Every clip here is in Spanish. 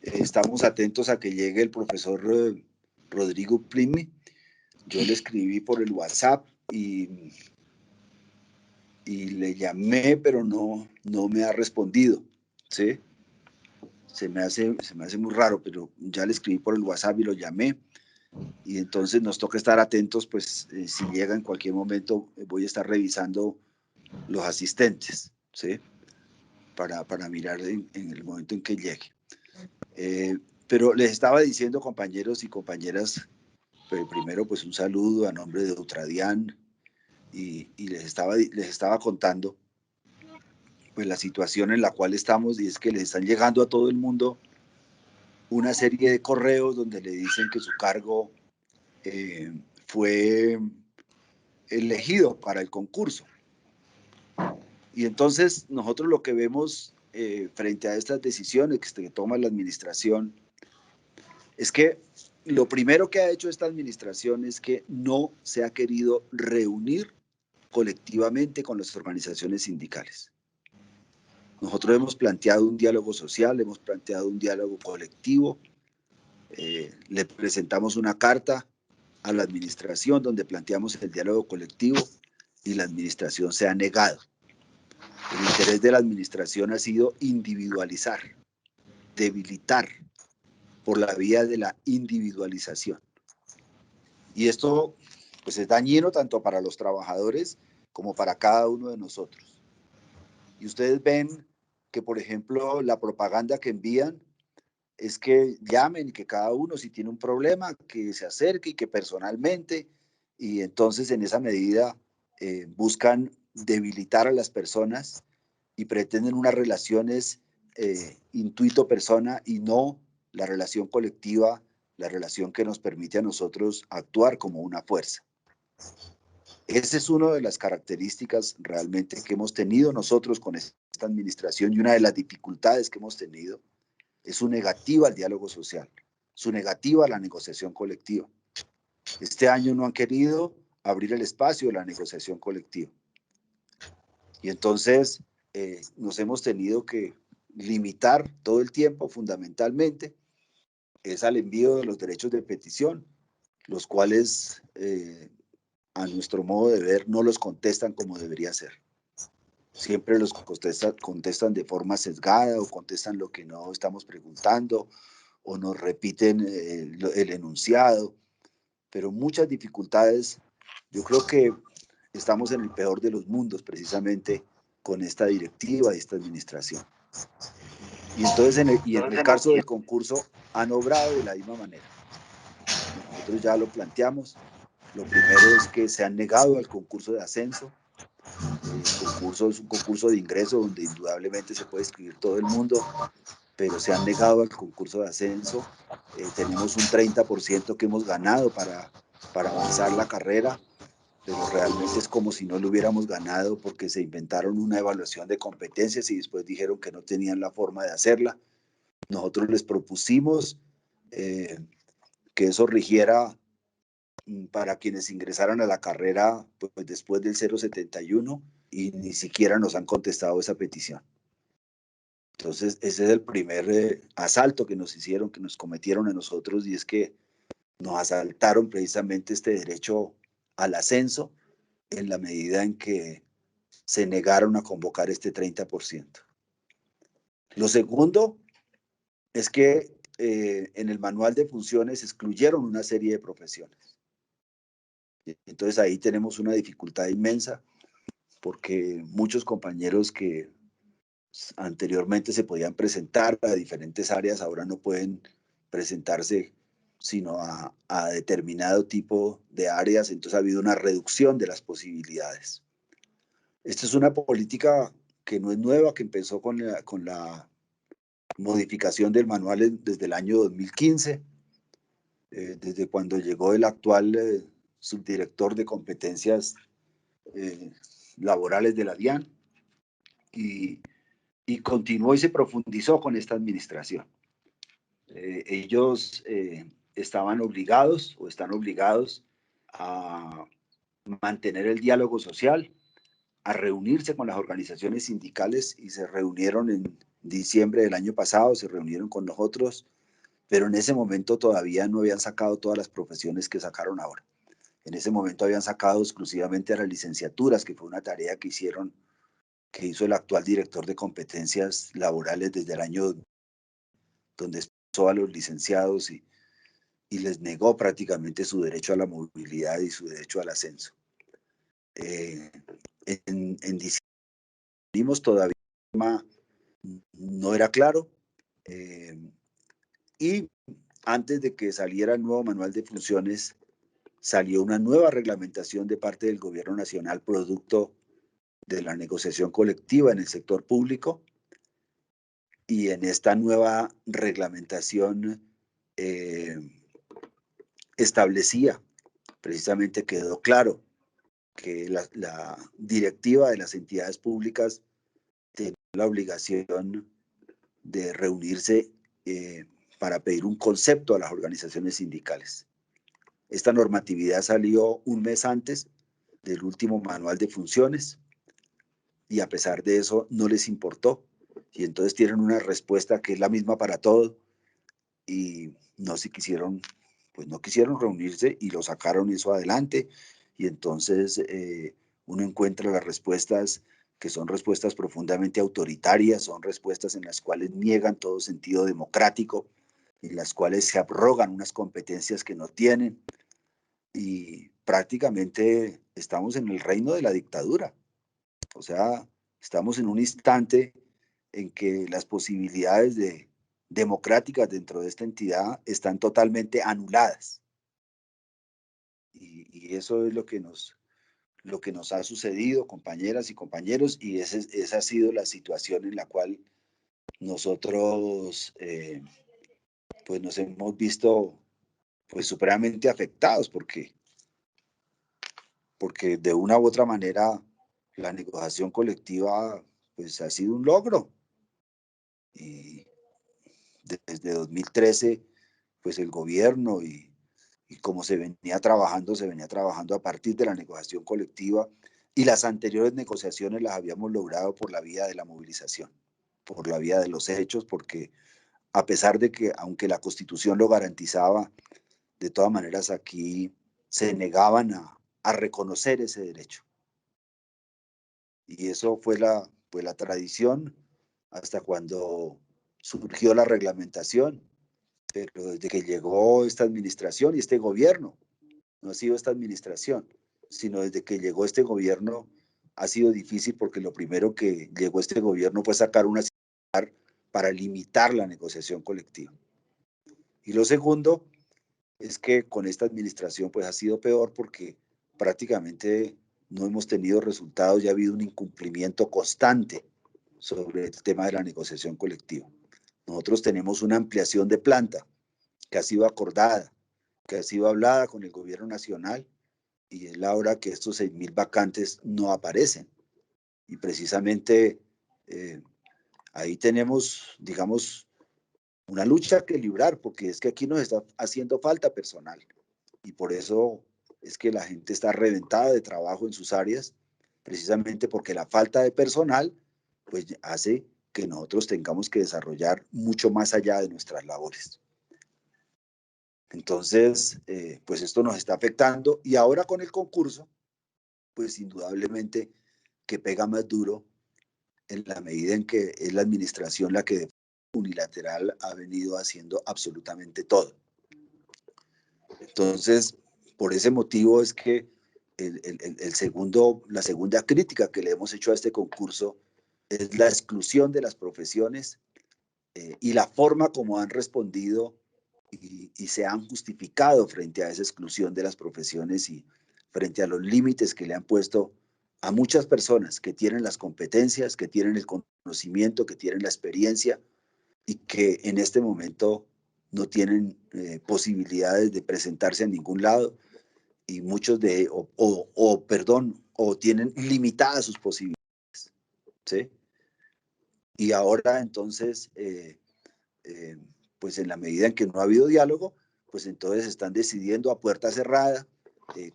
Estamos atentos a que llegue el profesor Rodrigo Primi. Yo le escribí por el WhatsApp y le llamé, pero no me ha respondido, ¿sí? Se me hace muy raro, pero ya le escribí por el WhatsApp y lo llamé. Y entonces nos toca estar atentos, pues si llega en cualquier momento, voy a estar revisando los asistentes, ¿sí? Para mirar en el momento en que llegue. Pero les estaba diciendo, compañeros y compañeras, primero pues un saludo a nombre de Utradian y les estaba contando pues la situación en la cual estamos, y es que les están llegando a todo el mundo una serie de correos donde le dicen que su cargo fue elegido para el concurso. Y entonces nosotros lo que vemos frente a estas decisiones que toma la administración es que lo primero que ha hecho esta administración es que no se ha querido reunir colectivamente con las organizaciones sindicales. Nosotros hemos planteado un diálogo social, hemos planteado un diálogo colectivo, le presentamos una carta a la administración donde planteamos el diálogo colectivo y la administración se ha negado. El interés de la administración ha sido individualizar, debilitar por la vía de la individualización. Y esto pues es dañino tanto para los trabajadores como para cada uno de nosotros. Y ustedes ven que, por ejemplo, la propaganda que envían es que llamen y que cada uno, si tiene un problema, que se acerque y que personalmente, y entonces en esa medida buscan debilitar a las personas y pretenden unas relaciones intuito-persona y no la relación colectiva, la relación que nos permite a nosotros actuar como una fuerza. Esa es una de las características realmente que hemos tenido nosotros con esta administración, y una de las dificultades que hemos tenido es su negativa al diálogo social, su negativa a la negociación colectiva. Este año no han querido abrir el espacio de la negociación colectiva. Y entonces nos hemos tenido que limitar todo el tiempo, fundamentalmente, es al envío de los derechos de petición, los cuales, a nuestro modo de ver, no los contestan como debería ser. Siempre los contestan de forma sesgada o contestan lo que no estamos preguntando o nos repiten el enunciado, pero muchas dificultades. Yo creo que estamos en el peor de los mundos precisamente con esta directiva y esta administración. Y entonces en el caso del concurso han obrado de la misma manera. Nosotros ya lo planteamos. Lo primero es que se han negado al concurso de ascenso. El concurso es un concurso de ingreso donde indudablemente se puede inscribir todo el mundo, pero se han negado al concurso de ascenso. Tenemos un 30% que hemos ganado para avanzar la carrera, pero realmente es como si no lo hubiéramos ganado porque se inventaron una evaluación de competencias y después dijeron que no tenían la forma de hacerla. Nosotros les propusimos que eso rigiera para quienes ingresaran a la carrera pues, después del 071 y ni siquiera nos han contestado esa petición. Entonces, ese es el primer asalto que nos hicieron, que nos cometieron a nosotros, y es que nos asaltaron precisamente este derecho al ascenso en la medida en que se negaron a convocar este 30%. Lo segundo es que en el manual de funciones excluyeron una serie de profesiones. Entonces ahí tenemos una dificultad inmensa porque muchos compañeros que anteriormente se podían presentar a diferentes áreas ahora no pueden presentarse sino a determinado tipo de áreas. Entonces ha habido una reducción de las posibilidades. Esta es una política que no es nueva, que empezó con la modificación del manual desde el año 2015, desde cuando llegó el actual subdirector de competencias laborales de la DIAN, y continuó y se profundizó con esta administración. Ellos estaban obligados o están obligados a mantener el diálogo social, a reunirse con las organizaciones sindicales, y se reunieron en diciembre del año pasado, se reunieron con nosotros, pero en ese momento todavía no habían sacado todas las profesiones que sacaron ahora. En ese momento habían sacado exclusivamente a las licenciaturas, que fue una tarea que hizo el actual director de competencias laborales desde el año donde expulsó a los licenciados y les negó prácticamente su derecho a la movilidad y su derecho al ascenso. En diciembre todavía no era claro, y antes de que saliera el nuevo manual de funciones, salió una nueva reglamentación de parte del gobierno nacional producto de la negociación colectiva en el sector público, y en esta nueva reglamentación establecía, precisamente quedó claro que la directiva de las entidades públicas tiene la obligación de reunirse para pedir un concepto a las organizaciones sindicales. Esta normatividad salió un mes antes del último manual de funciones y a pesar de eso no les importó, y entonces tienen una respuesta que es la misma para todo y no se quisieron, pues no quisieron reunirse y lo sacaron eso adelante, y entonces uno encuentra las respuestas que son respuestas profundamente autoritarias, son respuestas en las cuales niegan todo sentido democrático, en las cuales se abrogan unas competencias que no tienen, y prácticamente estamos en el reino de la dictadura. O sea, estamos en un instante en que las posibilidades democráticas dentro de esta entidad están totalmente anuladas. Y eso es lo que nos ha sucedido, compañeras y compañeros, y esa ha sido la situación en la cual nosotros pues nos hemos visto pues supremamente afectados, porque de una u otra manera la negociación colectiva pues ha sido un logro, y desde 2013 pues el gobierno y como se venía trabajando a partir de la negociación colectiva, y las anteriores negociaciones las habíamos logrado por la vía de la movilización, por la vía de los hechos, porque a pesar de que, aunque la Constitución lo garantizaba, de todas maneras aquí se negaban a reconocer ese derecho. Y eso fue la tradición hasta cuando surgió la reglamentación, pero desde que llegó esta administración y este gobierno, no ha sido esta administración, sino desde que llegó este gobierno ha sido difícil, porque lo primero que llegó este gobierno fue sacar una circular para limitar la negociación colectiva. Y lo segundo es que con esta administración pues ha sido peor, porque prácticamente no hemos tenido resultados y ha habido un incumplimiento constante sobre el tema de la negociación colectiva. Nosotros tenemos una ampliación de planta que ha sido acordada, que ha sido hablada con el gobierno nacional, y es la hora que estos 6.000 vacantes no aparecen. Y precisamente ahí tenemos, digamos, una lucha que librar, porque es que aquí nos está haciendo falta personal, y por eso es que la gente está reventada de trabajo en sus áreas, precisamente porque la falta de personal pues hace que nosotros tengamos que desarrollar mucho más allá de nuestras labores. Entonces, pues esto nos está afectando, y ahora con el concurso, pues indudablemente que pega más duro, en la medida en que es la administración la que de unilateral ha venido haciendo absolutamente todo. Entonces, por ese motivo es que la segunda crítica que le hemos hecho a este concurso es la exclusión de las profesiones, y la forma como han respondido y se han justificado frente a esa exclusión de las profesiones y frente a los límites que le han puesto a muchas personas que tienen las competencias, que tienen el conocimiento, que tienen la experiencia, y que en este momento no tienen posibilidades de presentarse a ningún lado, y muchos o tienen limitadas sus posibilidades, ¿sí? Y ahora entonces, pues en la medida en que no ha habido diálogo, pues entonces están decidiendo a puerta cerrada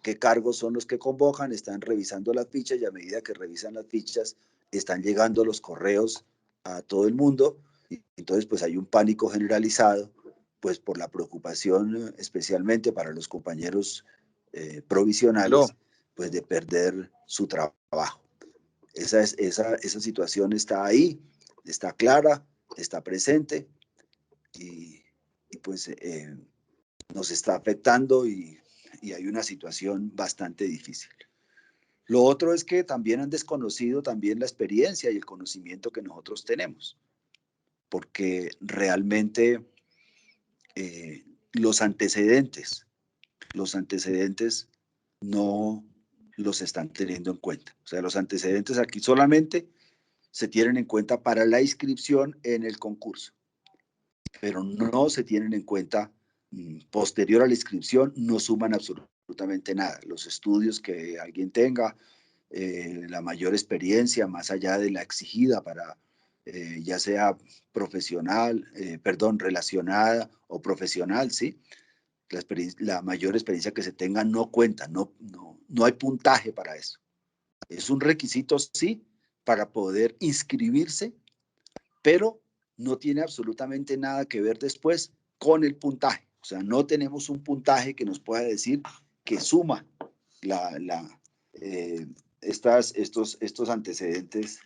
qué cargos son los que convocan, están revisando las fichas, y a medida que revisan las fichas están llegando los correos a todo el mundo, Y entonces, pues hay un pánico generalizado, pues por la preocupación, especialmente para los compañeros provisionales, Aló. pues de perder su trabajo. Esa situación está ahí, está clara, está presente y pues nos está afectando y hay una situación bastante difícil. Lo otro es que también han desconocido también la experiencia y el conocimiento que nosotros tenemos, porque realmente los antecedentes no los están teniendo en cuenta. O sea, los antecedentes aquí solamente se tienen en cuenta para la inscripción en el concurso, pero no se tienen en cuenta posterior a la inscripción, no suman absolutamente nada. Los estudios que alguien tenga, la mayor experiencia más allá de la exigida para ya sea profesional, relacionada o profesional, ¿sí? La mayor experiencia que se tenga no cuenta, no hay puntaje para eso. Es un requisito, sí, para poder inscribirse, pero no tiene absolutamente nada que ver después con el puntaje. O sea, no tenemos un puntaje que nos pueda decir que suma eh, estos antecedentes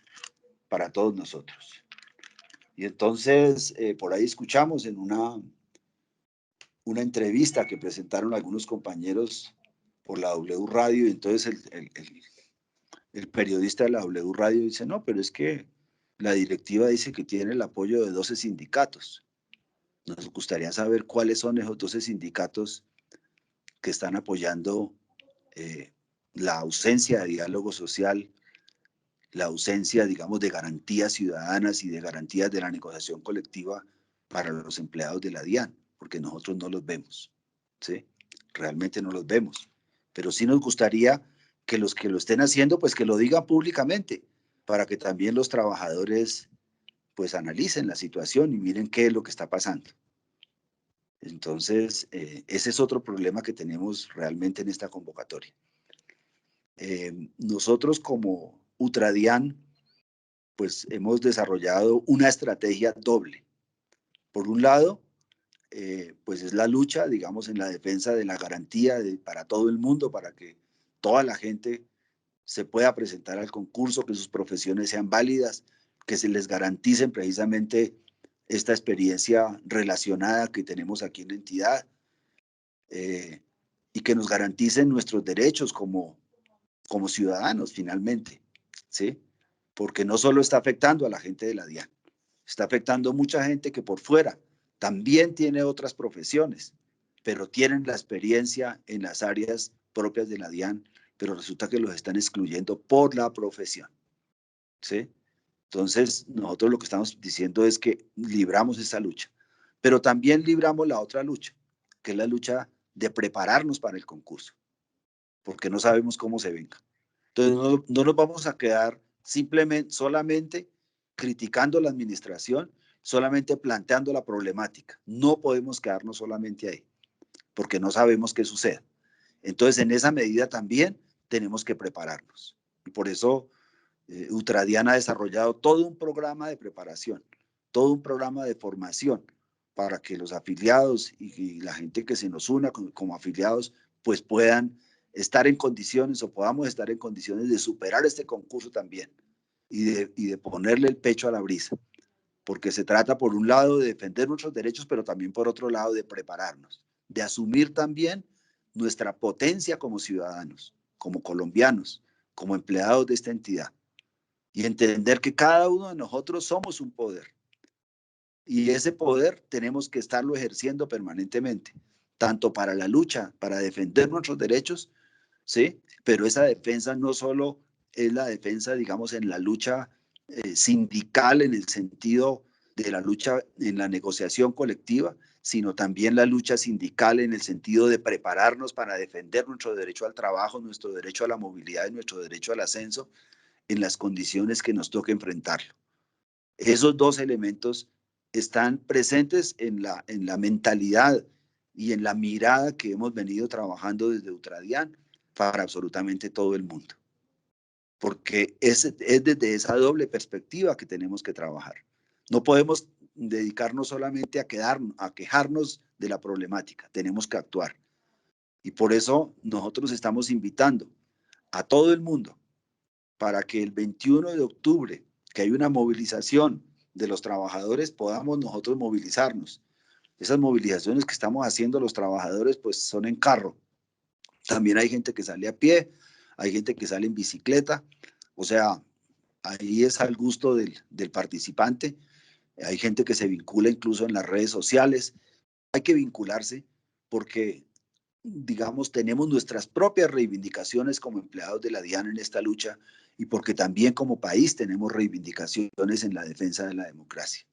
para todos nosotros. Y entonces, por ahí escuchamos en una entrevista que presentaron algunos compañeros por la W Radio, y entonces el periodista de la W Radio dice, no, pero es que la directiva dice que tiene el apoyo de 12 sindicatos. Nos gustaría saber cuáles son esos 12 sindicatos que están apoyando la ausencia de diálogo social, la ausencia, digamos, de garantías ciudadanas y de garantías de la negociación colectiva para los empleados de la DIAN, porque nosotros no los vemos, ¿sí? Realmente no los vemos. Pero sí nos gustaría que los que lo estén haciendo, pues que lo digan públicamente, para que también los trabajadores, pues analicen la situación y miren qué es lo que está pasando. Entonces, ese es otro problema que tenemos realmente en esta convocatoria. Nosotros como Utradian, pues hemos desarrollado una estrategia doble. Por un lado, pues es la lucha, digamos, en la defensa de la garantía para todo el mundo, para que toda la gente se pueda presentar al concurso, que sus profesiones sean válidas, que se les garanticen precisamente esta experiencia relacionada que tenemos aquí en la entidad, y que nos garanticen nuestros derechos como ciudadanos finalmente, ¿sí? Porque no solo está afectando a la gente de la DIAN, está afectando a mucha gente que por fuera también tiene otras profesiones, pero tienen la experiencia en las áreas propias de la DIAN, pero resulta que los están excluyendo por la profesión, ¿sí? Entonces, nosotros lo que estamos diciendo es que libramos esa lucha, pero también libramos la otra lucha, que es la lucha de prepararnos para el concurso, porque no sabemos cómo se venga. Entonces, no nos vamos a quedar solamente criticando la administración, solamente planteando la problemática. No podemos quedarnos solamente ahí, porque no sabemos qué sucede. Entonces, en esa medida también tenemos que prepararnos. Y por eso Utradian ha desarrollado todo un programa de preparación, todo un programa de formación para que los afiliados y la gente que se nos una como afiliados pues puedan estar en condiciones o podamos estar en condiciones de superar este concurso también y de ponerle el pecho a la brisa, porque se trata por un lado de defender nuestros derechos, pero también por otro lado de prepararnos, de asumir también nuestra potencia como ciudadanos, como colombianos, como empleados de esta entidad y entender que cada uno de nosotros somos un poder. Y ese poder tenemos que estarlo ejerciendo permanentemente, tanto para la lucha, para defender nuestros derechos, ¿sí? Pero esa defensa no solo es la defensa, digamos, en la lucha sindical, en el sentido de la lucha en la negociación colectiva, sino también la lucha sindical en el sentido de prepararnos para defender nuestro derecho al trabajo, nuestro derecho a la movilidad y nuestro derecho al ascenso en las condiciones que nos toque enfrentarlo. Esos dos elementos están presentes en la mentalidad y en la mirada que hemos venido trabajando desde Utradian para absolutamente todo el mundo. Porque es desde esa doble perspectiva que tenemos que trabajar. No podemos dedicarnos solamente a quejarnos de la problemática, tenemos que actuar. Y por eso nosotros estamos invitando a todo el mundo para que el 21 de octubre, que hay una movilización de los trabajadores, podamos nosotros movilizarnos. Esas movilizaciones que estamos haciendo los trabajadores pues son en carro. También hay gente que sale a pie, hay gente que sale en bicicleta, o sea, ahí es al gusto del participante. Hay gente que se vincula incluso en las redes sociales. Hay que vincularse porque, digamos, tenemos nuestras propias reivindicaciones como empleados de la DIAN en esta lucha y porque también como país tenemos reivindicaciones en la defensa de la democracia.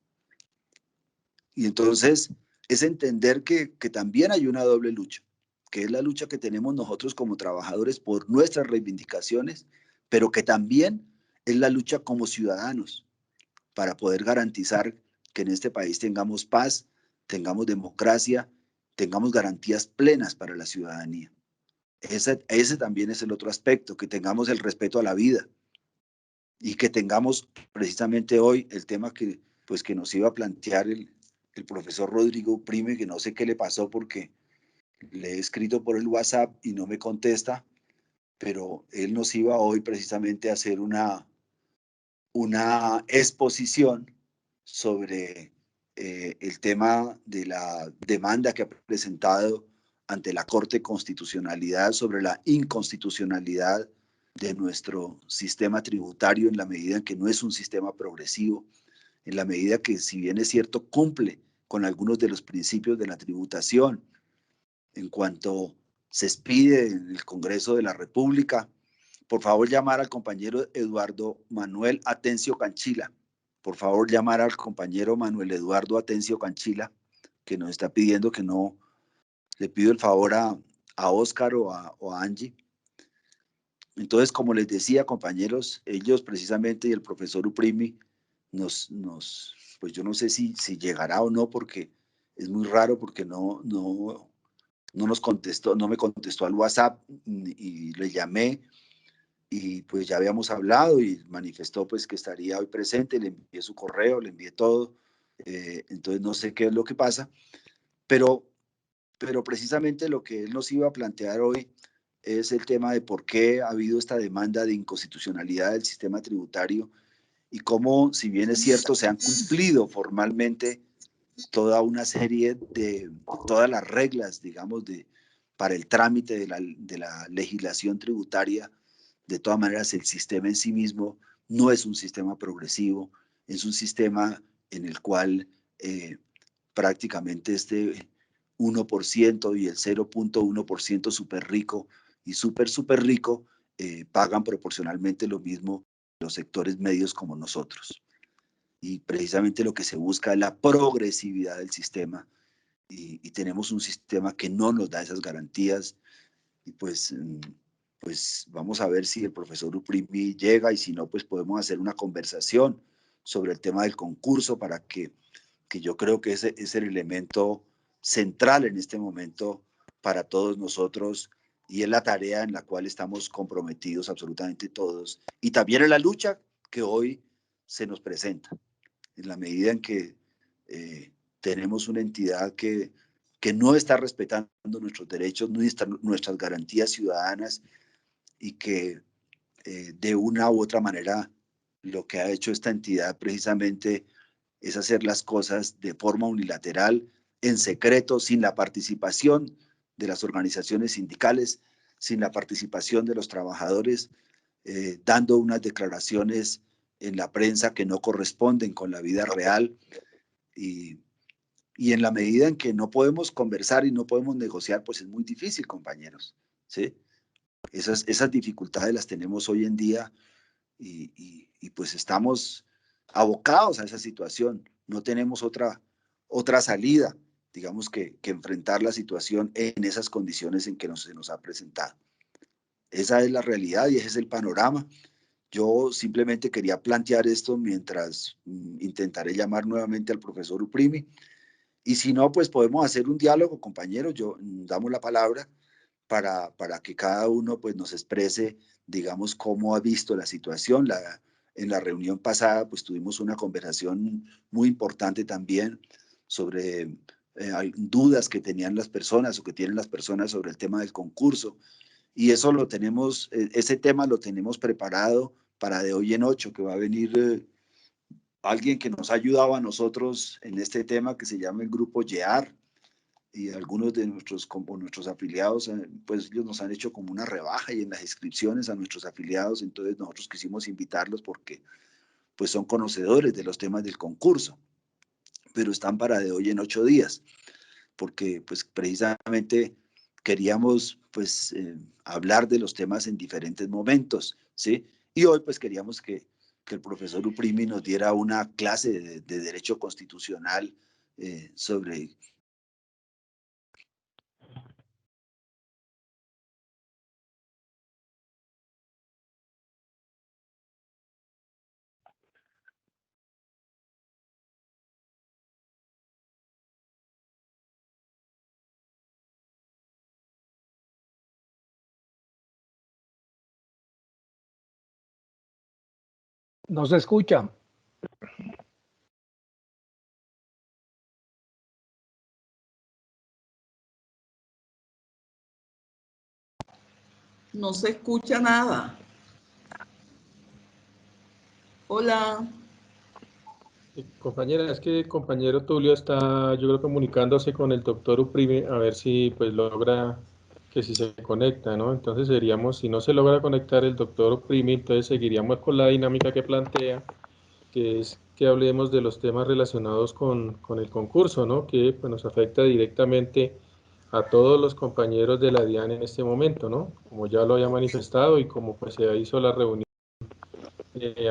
Y entonces es entender que también hay una doble lucha, que es la lucha que tenemos nosotros como trabajadores por nuestras reivindicaciones, pero que también es la lucha como ciudadanos para poder garantizar que en este país tengamos paz, tengamos democracia, tengamos garantías plenas para la ciudadanía. Ese también es el otro aspecto, que tengamos el respeto a la vida y que tengamos precisamente hoy el tema que nos iba a plantear el profesor Rodrigo Prime, que no sé qué le pasó porque le he escrito por el WhatsApp y no me contesta, pero él nos iba hoy precisamente a hacer una exposición sobre el tema de la demanda que ha presentado ante la Corte de Constitucionalidad sobre la inconstitucionalidad de nuestro sistema tributario en la medida en que no es un sistema progresivo, en la medida que, si bien es cierto, cumple con algunos de los principios de la tributación, en cuanto se expide en el Congreso de la República. Por favor, llamar al compañero Eduardo Manuel Atencio Canchila. Por favor, llamar al compañero Manuel Eduardo Atencio Canchila, que nos está pidiendo que no le pido el favor a Óscar o a Angie. Entonces, como les decía, compañeros, ellos precisamente y el profesor Uprimi pues yo no sé si llegará o no, porque es muy raro, porque no nos contestó, no me contestó al WhatsApp y le llamé y pues ya habíamos hablado y manifestó pues que estaría hoy presente, le envié su correo, le envié todo, entonces no sé qué es lo que pasa, pero precisamente lo que él nos iba a plantear hoy es el tema de por qué ha habido esta demanda de inconstitucionalidad del sistema tributario y cómo, si bien es cierto, se han cumplido formalmente toda una serie de, todas las reglas, digamos, para el trámite de la legislación tributaria. De todas maneras, el sistema en sí mismo no es un sistema progresivo, es un sistema en el cual prácticamente este 1% y el 0.1% súper rico y súper rico pagan proporcionalmente lo mismo los sectores medios como nosotros. Y precisamente lo que se busca es la progresividad del sistema y tenemos un sistema que no nos da esas garantías y pues vamos a ver si el profesor Uprimi llega y si no, pues podemos hacer una conversación sobre el tema del concurso para que yo creo que ese es el elemento central en este momento para todos nosotros y es la tarea en la cual estamos comprometidos absolutamente todos y también en la lucha que hoy se nos presenta, en la medida en que tenemos una entidad que no está respetando nuestros derechos, nuestras garantías ciudadanas y que de una u otra manera lo que ha hecho esta entidad precisamente es hacer las cosas de forma unilateral, en secreto, sin la participación de las organizaciones sindicales, sin la participación de los trabajadores, dando unas declaraciones en la prensa que no corresponden con la vida real y en la medida en que no podemos conversar y no podemos negociar, pues es muy difícil, compañeros, ¿sí? Esas dificultades las tenemos hoy en día y pues estamos abocados a esa situación. No tenemos otra salida, digamos, que enfrentar la situación en esas condiciones en que se nos ha presentado. Esa es la realidad y ese es el panorama. Yo simplemente quería plantear esto mientras intentaré llamar nuevamente al profesor Uprimi. Y si no, pues podemos hacer un diálogo, compañeros. Damos la palabra para que cada uno pues nos exprese, digamos, cómo ha visto la situación, en la reunión pasada pues tuvimos una conversación muy importante también sobre dudas que tenían las personas o que tienen las personas sobre el tema del concurso. Y eso lo tenemos, ese tema lo tenemos preparado para de hoy en 8, que va a venir alguien que nos ha ayudado a nosotros en este tema que se llama el grupo YEAR, y algunos de nuestros afiliados, pues ellos nos han hecho como una rebaja y en las inscripciones a nuestros afiliados, entonces nosotros quisimos invitarlos porque pues son conocedores de los temas del concurso, pero están para de hoy en 8 días, porque pues precisamente queríamos pues hablar de los temas en diferentes momentos, ¿sí? Y hoy pues queríamos que el profesor Uprimi nos diera una clase de Derecho Constitucional sobre... No se escucha. No se escucha nada. Hola. Compañera, es que el compañero Tulio está, yo creo, comunicándose con el doctor Uprimi a ver si pues logra que si se conecta, ¿no? Entonces seríamos, si no se logra conectar el doctor Uprimi, entonces seguiríamos con la dinámica que plantea, que es que hablemos de los temas relacionados con el concurso, ¿no? Que pues, nos afecta directamente a todos los compañeros de la DIAN en este momento, ¿no? Como ya lo había manifestado y como pues se hizo la reunión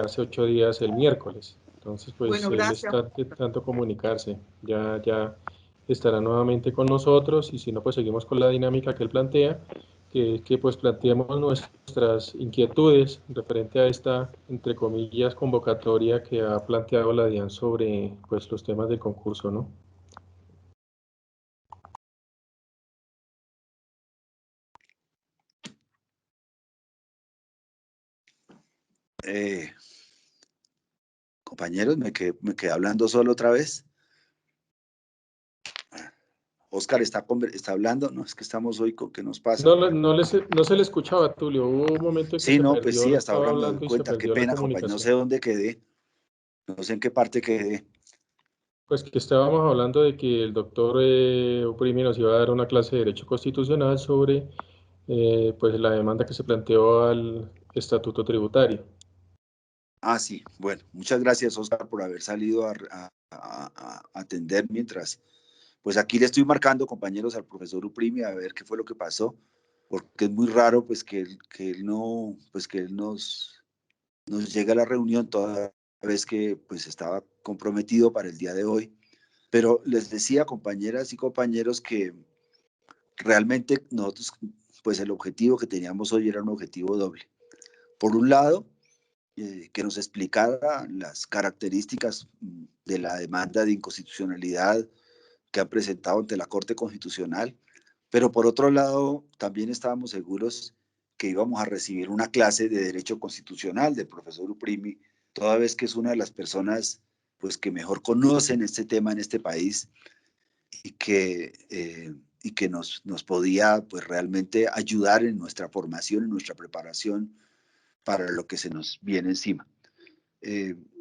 hace 8 días el miércoles. Entonces, pues Bueno, él gracias. está intentando comunicarse. Ya estará nuevamente con nosotros y si no, pues seguimos con la dinámica que él plantea, que pues planteemos nuestras inquietudes referente a esta, entre comillas, convocatoria que ha planteado la DIAN sobre pues los temas del concurso, ¿no? Compañeros, me quedé hablando solo otra vez. Oscar está hablando, no, es que estamos hoy con qué nos pasa. No se le escuchaba a Tulio, hubo un momento en que Sí, se no, pues perdió, sí, lo hasta estaba ahora me doy hablando y se cuenta, qué perdió la pena, compañero, no sé comunicación. dónde quedé, no sé en qué parte quedé. Pues que estábamos hablando de que el doctor Uprimi nos iba a dar una clase de Derecho Constitucional sobre pues la demanda que se planteó al Estatuto Tributario. Ah, sí, bueno, muchas gracias, Oscar, por haber salido a atender mientras, pues aquí le estoy marcando, compañeros, al profesor Uprimi a ver qué fue lo que pasó, porque es muy raro, pues, que él no, pues, que él nos llegue a la reunión toda vez que, pues, estaba comprometido para el día de hoy. Pero les decía, compañeras y compañeros, que realmente nosotros, pues, el objetivo que teníamos hoy era un objetivo doble. Por un lado, que nos explicara las características de la demanda de inconstitucionalidad que han presentado ante la Corte Constitucional, pero por otro lado también estábamos seguros que íbamos a recibir una clase de Derecho Constitucional del profesor Uprimi, toda vez que es una de las personas pues, que mejor conocen este tema en este país y que nos podía pues, realmente ayudar en nuestra formación, en nuestra preparación para lo que se nos viene encima.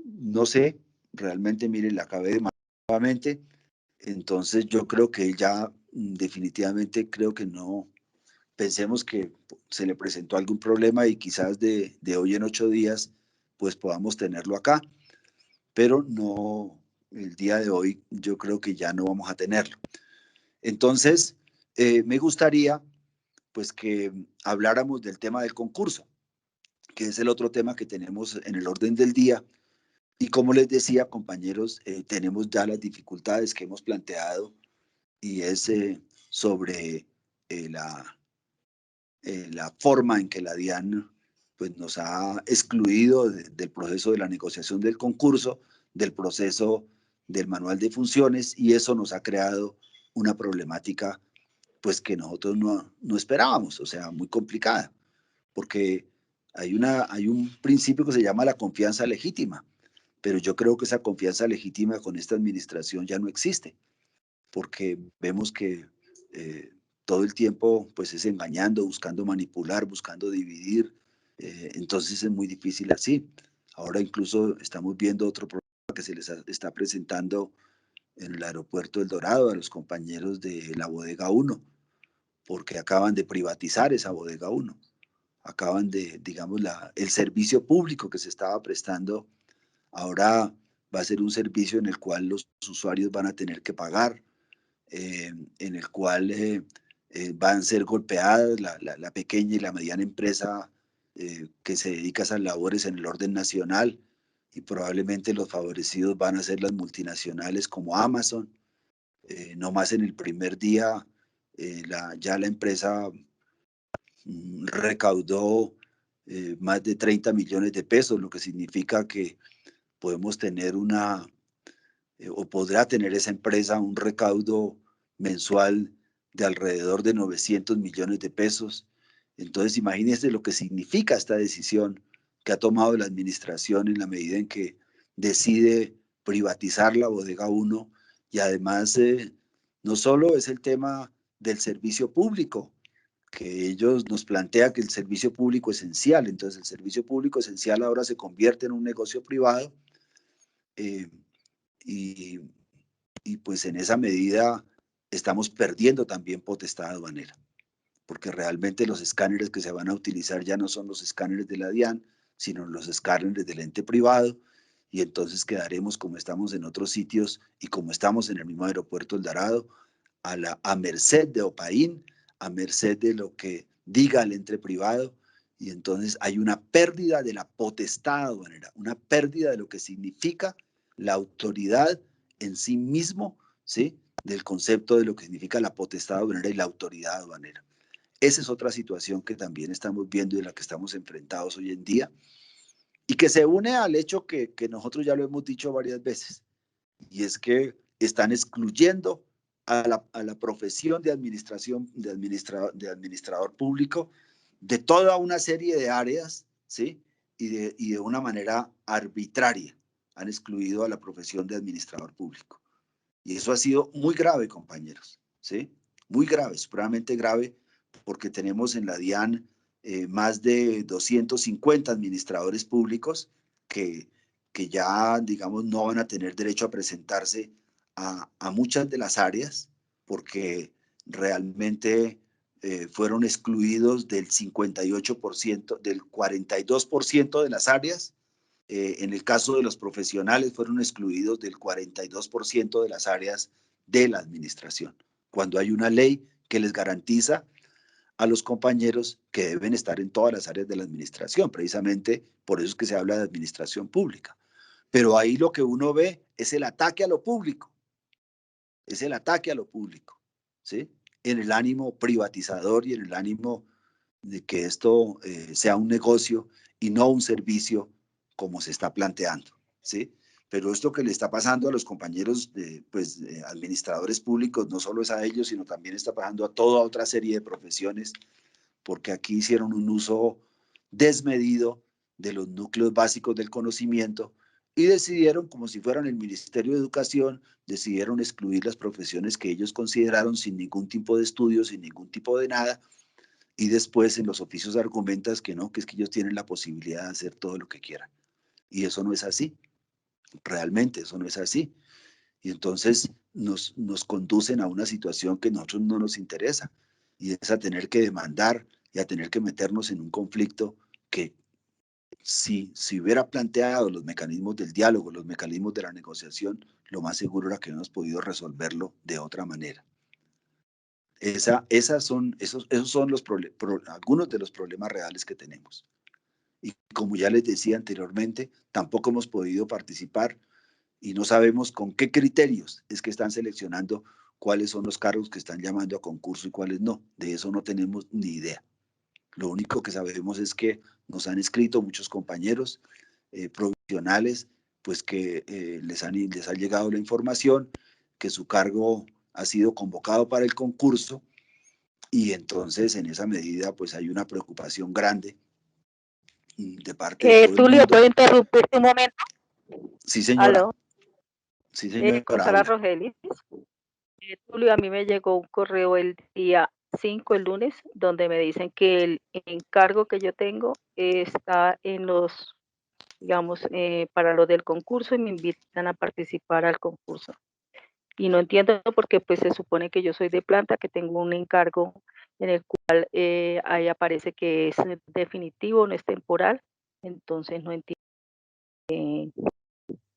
No sé, realmente, miren, la acabé de nuevamente, entonces yo creo que ya definitivamente creo que no, pensemos que se le presentó algún problema y quizás de hoy en 8 días pues podamos tenerlo acá, pero no, el día de hoy yo creo que ya no vamos a tenerlo. Entonces, me gustaría pues que habláramos del tema del concurso, que es el otro tema que tenemos en el orden del día. Y como les decía, compañeros, tenemos ya las dificultades que hemos planteado y es sobre la forma en que la DIAN pues, nos ha excluido del proceso de la negociación del concurso, del proceso del manual de funciones, y eso nos ha creado una problemática pues que nosotros no esperábamos, o sea, muy complicada, porque Hay un principio que se llama la confianza legítima, pero yo creo que esa confianza legítima con esta administración ya no existe, porque vemos que todo el tiempo pues es engañando, buscando manipular, buscando dividir, entonces es muy difícil así. Ahora incluso estamos viendo otro problema que se les está presentando en el aeropuerto El Dorado a los compañeros de la bodega 1, porque acaban de privatizar esa bodega 1. Acaban de, digamos, el servicio público que se estaba prestando, ahora va a ser un servicio en el cual los usuarios van a tener que pagar, en el cual van a ser golpeadas la pequeña y la mediana empresa que se dedica a esas labores en el orden nacional, y probablemente los favorecidos van a ser las multinacionales como Amazon. No más en el primer día ya la empresa recaudó más de 30 millones de pesos, lo que significa que podemos tener o podrá tener esa empresa un recaudo mensual de alrededor de 900 millones de pesos. Entonces, imagínense lo que significa esta decisión que ha tomado la administración en la medida en que decide privatizar la bodega 1, y además no solo es el tema del servicio público, que ellos nos plantean que el servicio público esencial, entonces el servicio público esencial ahora se convierte en un negocio privado, eh, y, y pues en esa medida estamos perdiendo también potestad aduanera, porque realmente los escáneres que se van a utilizar ya no son los escáneres de la DIAN, sino los escáneres del ente privado, y entonces quedaremos como estamos en otros sitios y como estamos en el mismo aeropuerto El Dorado, a merced de OPAIN, a merced de lo que diga el ente privado, y entonces hay una pérdida de la potestad aduanera, una pérdida de lo que significa la autoridad en sí mismo, ¿sí? Del concepto de lo que significa la potestad aduanera y la autoridad aduanera. Esa es otra situación que también estamos viendo y en la que estamos enfrentados hoy en día, y que se une al hecho que nosotros ya lo hemos dicho varias veces, y es que están excluyendo a la profesión de administración, de administrador público, de toda una serie de áreas, ¿sí? Y de una manera arbitraria han excluido a la profesión de administrador público. Y eso ha sido muy grave, compañeros, ¿sí? Muy grave, supremamente grave, porque tenemos en la DIAN más de 250 administradores públicos que ya, digamos, no van a tener derecho a presentarse a muchas de las áreas, porque realmente fueron excluidos del 58%, del 42% de las áreas. En el caso de los profesionales fueron excluidos del 42% de las áreas de la administración, cuando hay una ley que les garantiza a los compañeros que deben estar en todas las áreas de la administración. Precisamente por eso es que se habla de administración pública. Pero ahí lo que uno ve es el ataque a lo público, es el ataque a lo público, ¿sí? En el ánimo privatizador y en el ánimo de que esto sea un negocio y no un servicio como se está planteando, ¿sí? Pero esto que le está pasando a los compañeros administradores públicos, no solo es a ellos, sino también está pasando a toda otra serie de profesiones, porque aquí hicieron un uso desmedido de los núcleos básicos del conocimiento y decidieron, como si fueran el Ministerio de Educación, decidieron excluir las profesiones que ellos consideraron sin ningún tipo de estudio, sin ningún tipo de nada, y después en los oficios argumentas que no, que es que ellos tienen la posibilidad de hacer todo lo que quieran. Y eso no es así, realmente eso no es así. Y entonces nos conducen a una situación que a nosotros no nos interesa, y es a tener que demandar y a tener que meternos en un conflicto que si hubiera planteado los mecanismos del diálogo, los mecanismos de la negociación, lo más seguro era que no hemos podido resolverlo de otra manera. Esos son algunos de los problemas reales que tenemos. Y como ya les decía anteriormente, tampoco hemos podido participar y no sabemos con qué criterios es que están seleccionando cuáles son los cargos que están llamando a concurso y cuáles no. De eso no tenemos ni idea. Lo único que sabemos es que nos han escrito muchos compañeros profesionales, pues que les ha llegado la información que su cargo ha sido convocado para el concurso, y entonces en esa medida pues hay una preocupación grande de parte de todo el Tulio, mundo. ¿puedo interrumpirte un momento? Sí, señora. ¿Aló? Sí, señora. Con Sara Rogelis. Tulio, a mí me llegó un correo el día 5, el lunes, donde me dicen que el encargo que yo tengo está en los, digamos, para lo del concurso y me invitan a participar al concurso. Y no entiendo porque pues se supone que yo soy de planta, que tengo un encargo en el cual ahí aparece que es definitivo, no es temporal. Entonces no entiendo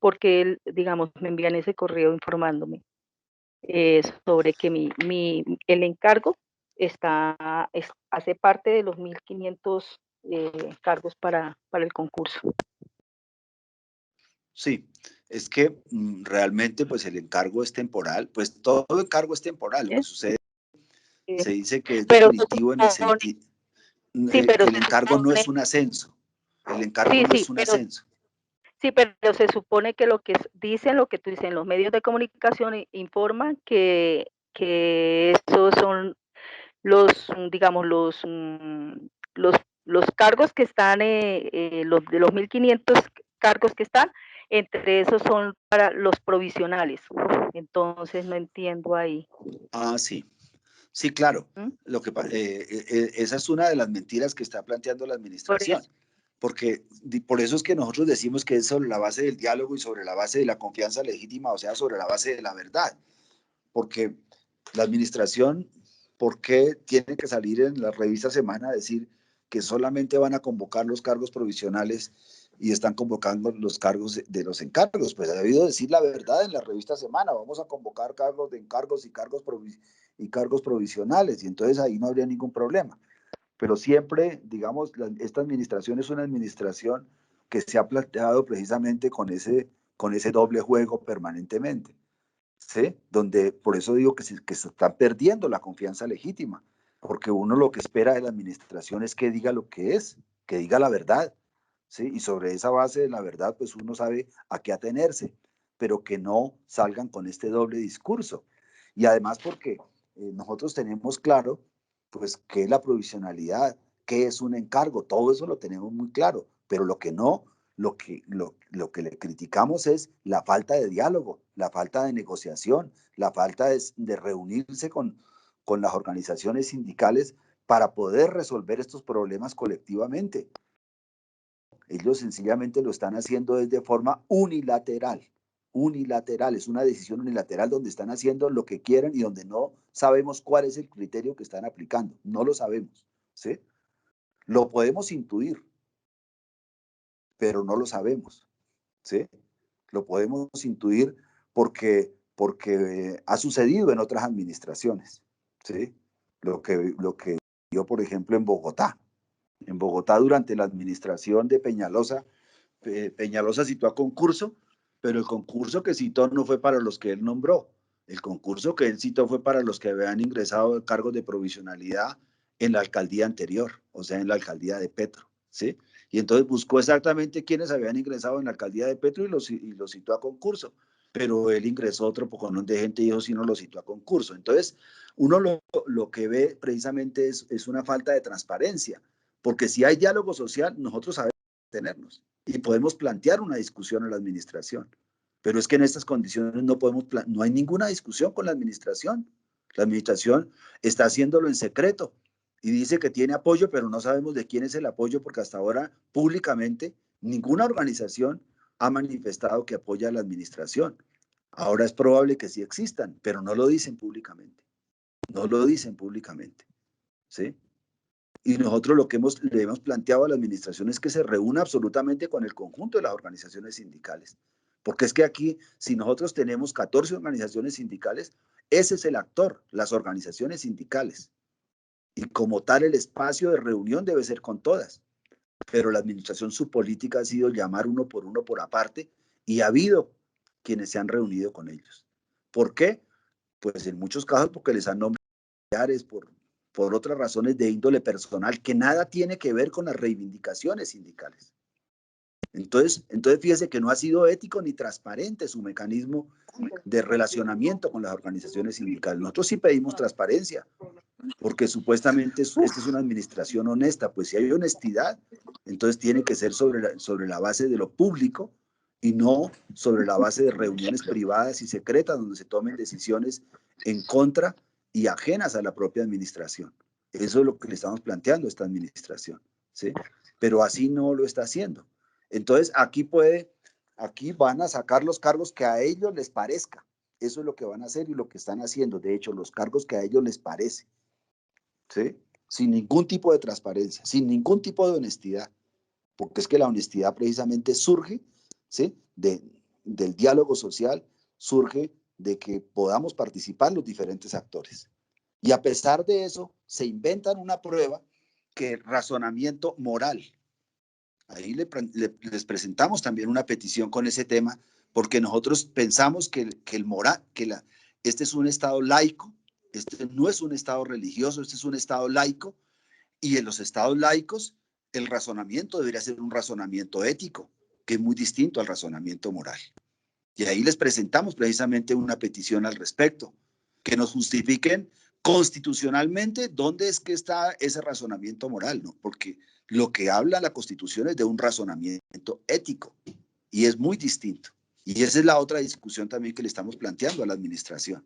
por qué, digamos, me envían ese correo informándome sobre que el encargo hace parte de los 1.500 cargos para el concurso. Sí, es que realmente pues el encargo es temporal, pues todo encargo es temporal. Lo que sucede, se dice que es definitivo en el sentido, que el encargo no es un ascenso, el encargo no es un ascenso. Sí, pero se supone que lo que dicen, lo que tú dices, los medios de comunicación informan que esos son los, digamos, los cargos que están, los de los 1.500 cargos que están, entre esos son para los provisionales. Entonces no entiendo ahí. Ah, sí. Sí, claro. ¿Mm? Lo que, esa es una de las mentiras que está planteando la administración. Porque por eso es que nosotros decimos que es sobre la base del diálogo y sobre la base de la confianza legítima, o sea, sobre la base de la verdad. Porque la administración, ¿por qué tiene que salir en la revista Semana a decir que solamente van a convocar los cargos provisionales y están convocando los cargos de los encargos? Pues ha debido decir la verdad en la revista Semana, vamos a convocar cargos de encargos y cargos provisionales, y entonces ahí no habría ningún problema. Pero siempre, digamos, esta administración es una administración que se ha planteado precisamente con ese doble juego permanentemente, ¿sí? Donde, por eso digo que se está perdiendo la confianza legítima, porque uno lo que espera de la administración es que diga lo que es, que diga la verdad, ¿sí? Y sobre esa base de la verdad, pues uno sabe a qué atenerse, pero que no salgan con este doble discurso. Y además porque nosotros tenemos claro pues qué es la provisionalidad, qué es un encargo, todo eso lo tenemos muy claro, pero lo que no, lo que le criticamos es la falta de diálogo, la falta de negociación, la falta de reunirse con las organizaciones sindicales para poder resolver estos problemas colectivamente. Ellos sencillamente lo están haciendo de forma unilateral. Unilateral, es una decisión unilateral donde están haciendo lo que quieren y donde no sabemos cuál es el criterio que están aplicando. No lo sabemos, ¿sí? Lo podemos intuir, pero no lo sabemos, ¿sí? Lo podemos intuir porque ha sucedido en otras administraciones, ¿sí? Lo que dio, por ejemplo, en Bogotá. En Bogotá, durante la administración de Peñalosa, Peñalosa citó a concurso, pero el concurso que citó no fue para los que él nombró. El concurso que él citó fue para los que habían ingresado cargos de provisionalidad en la alcaldía anterior, o sea, en la alcaldía de Petro, ¿sí? Y entonces buscó exactamente quiénes habían ingresado en la alcaldía de Petro y los citó a concurso. Pero él ingresó otro poconón de gente y eso sí no lo citó a concurso. Entonces, uno lo que ve precisamente es una falta de transparencia, porque si hay diálogo social, nosotros sabemos tenernos y podemos plantear una discusión a la administración. Pero es que en estas condiciones no hay ninguna discusión con la administración. La administración está haciéndolo en secreto y dice que tiene apoyo, pero no sabemos de quién es el apoyo porque hasta ahora públicamente ninguna organización ha manifestado que apoya a la administración. Ahora es probable que sí existan, pero no lo dicen públicamente. No lo dicen públicamente, ¿sí? Y nosotros lo que le hemos planteado a la administración es que se reúna absolutamente con el conjunto de las organizaciones sindicales. Porque es que aquí, si nosotros tenemos 14 organizaciones sindicales, ese es el actor, las organizaciones sindicales. Y como tal, el espacio de reunión debe ser con todas. Pero la administración, su política ha sido llamar uno por aparte y ha habido quienes se han reunido con ellos. ¿Por qué? Pues en muchos casos porque les han nombrado por otras razones de índole personal que nada tiene que ver con las reivindicaciones sindicales. Entonces fíjese que no ha sido ético ni transparente su mecanismo de relacionamiento con las organizaciones sindicales. Nosotros sí pedimos transparencia, porque supuestamente esta es una administración honesta, pues si hay honestidad, Entonces tiene que ser sobre la base de lo público y no sobre la base de reuniones privadas y secretas donde se tomen decisiones en contra y ajenas a la propia administración. Eso es lo que le estamos planteando a esta administración, ¿sí? Pero así no lo está haciendo. Entonces aquí van a sacar los cargos que a ellos les parezca. Eso es lo que van a hacer y lo que están haciendo. De hecho, los cargos que a ellos les parece, ¿sí? Sin ningún tipo de transparencia, sin ningún tipo de honestidad, porque es que la honestidad precisamente surge, ¿sí? Del diálogo social, surge de que podamos participar los diferentes actores. Y a pesar de eso, se inventan una prueba que este moral. Ahí les presentamos también una petición con ese tema, porque nosotros pensamos que este es un Estado laico, este no es un Estado religioso, este es un Estado laico, y en los estados laicos el razonamiento debería ser un razonamiento ético, que es muy distinto al razonamiento moral. Y ahí les presentamos precisamente una petición al respecto, que nos justifiquen constitucionalmente dónde es que está ese razonamiento moral, ¿no? Porque lo que habla la Constitución es de un razonamiento ético y es muy distinto. Y esa es la otra discusión también que le estamos planteando a la administración.